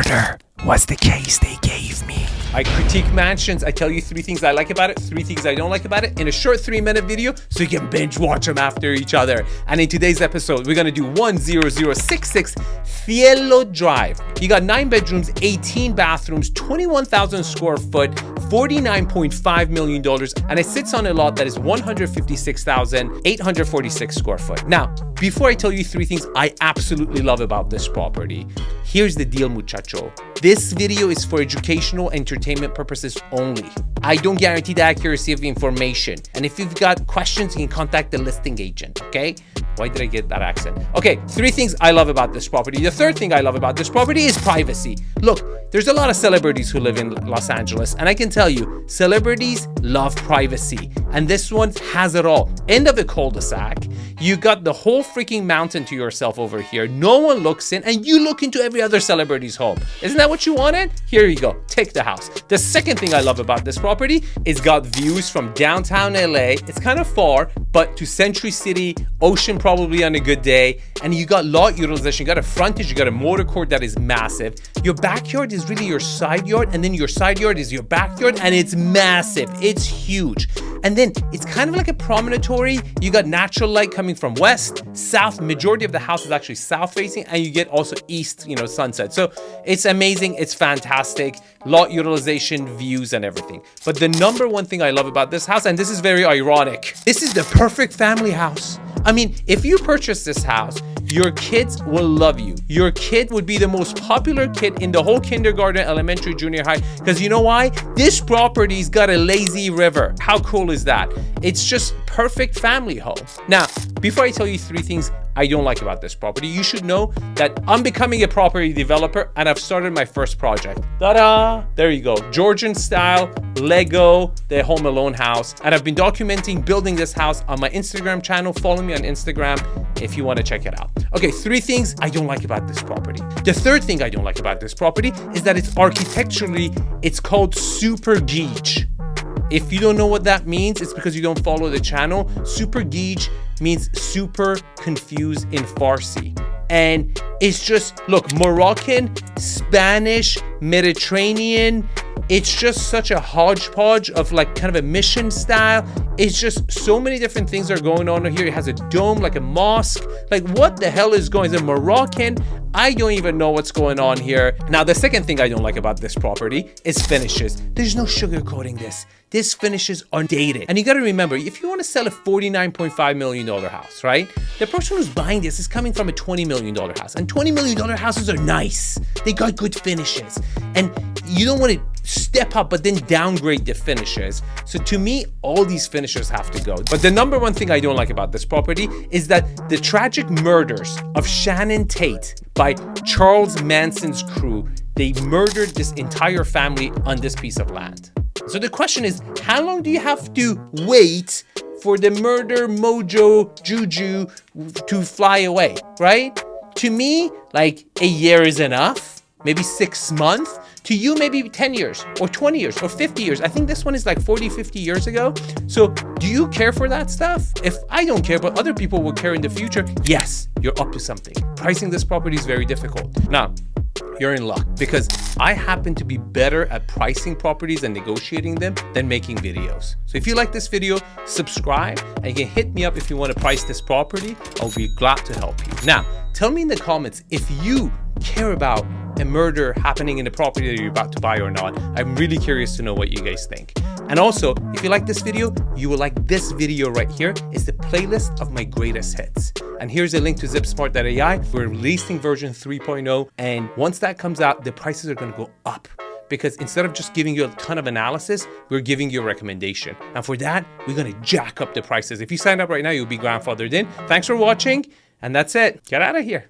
murder was the case they gave me. I critique mansions. I tell you 3 things I like about it, 3 things I don't like about it in a short 3-minute video so you can binge watch them after each other. And in today's episode, we're gonna do 10066 Cielo Drive. You got 9 bedrooms, 18 bathrooms, 21,000 square foot, $49.5 million, and it sits on a lot that is 156,846 square foot. Now, before I tell you 3 things I absolutely love about this property, here's the deal, muchacho. This video is for educational entertainment purposes only. I don't guarantee the accuracy of the information. And if you've got questions, you can contact the listing agent, okay? Why did I get that accent? Okay, 3 things I love about this property. The 3rd thing I love about this property is privacy. Look, there's a lot of celebrities who live in Los Angeles, and I can tell you, celebrities love privacy. And this one has it all. End of the cul-de-sac, you got the whole freaking mountain to yourself over here. No one looks in, and you look into every other celebrity's home. Isn't that what you wanted? Here you go, take the house. The 2nd thing I love about this property is got views from downtown LA. It's kind of far, but to Century City, Ocean probably on a good day. And you got lot utilization, you got a frontage, you got a motor court that is massive. Your backyard is really your side yard, and then your side yard is your backyard, and it's massive, it's huge. And then it's kind of like a promontory. You got natural light coming from west, south. Majority of the house is actually south facing, and you get also east, sunset. So it's amazing, it's fantastic. Lot utilization, views, and everything. But the number 1 thing I love about this house, and this is very ironic, this is the perfect family house. I mean, if you purchase this house, your kids will love you. Your kid would be the most popular kid in the whole kindergarten, elementary, junior high. Because you know why? This property's got a lazy river. How cool is that? It's just perfect family home. Now, before I tell you 3 things I don't like about this property, you should know that I'm becoming a property developer, and I've started my first project. Ta-da! There you go. Georgian style, Lego, the Home Alone house. And I've been documenting building this house on my Instagram channel. Follow me on Instagram if you want to check it out. Okay, 3 things I don't like about this property. The 3rd thing I don't like about this property is that it's architecturally, it's called super 𝐾𝐲. If you don't know what that means, it's because you don't follow the channel. Super 𝐾𝐲 means super confused in Farsi. And it's just, look, Moroccan, Spanish, Mediterranean, it's just such a hodgepodge of like kind of a mission style. It's just so many different things are going on here. It has a dome, like a mosque. Like, what the hell is going on? Is it Moroccan? I don't even know what's going on here. Now, the 2nd thing I don't like about this property is finishes. There's no sugarcoating this. This finishes are dated. And you got to remember, if you want to sell a $49.5 million house, right? The person who's buying this is coming from a $20 million house. And $20 million houses are nice. They got good finishes. And you don't want to step up but then downgrade the finishes. So to me, all these finishes have to go. But the number 1 thing I don't like about this property is that the tragic murders of Shannon Tate by Charles Manson's crew, they murdered this entire family on this piece of land. So the question is, how long do you have to wait for the murder mojo juju to fly away, right? To me, like a year is enough, maybe 6 months. To you, maybe 10 years or 20 years or 50 years. I think this one is like 40, 50 years ago. So do you care for that stuff? If I don't care, but other people will care in the future, yes, you're up to something. Pricing this property is very difficult. Now, you're in luck because I happen to be better at pricing properties and negotiating them than making videos. So if you like this video, subscribe, and you can hit me up if you want to price this property. I'll be glad to help you. Now, tell me in the comments if you care about a murder happening in the property that you're about to buy or not. I'm really curious to know what you guys think. And also, if you like this video, you will like this video right here. It's the playlist of my greatest hits. And here's a link to ZipSmart.ai. We're releasing version 3.0. And once that comes out, the prices are going to go up. Because instead of just giving you a ton of analysis, we're giving you a recommendation. And for that, we're going to jack up the prices. If you sign up right now, you'll be grandfathered in. Thanks for watching. And that's it. Get out of here.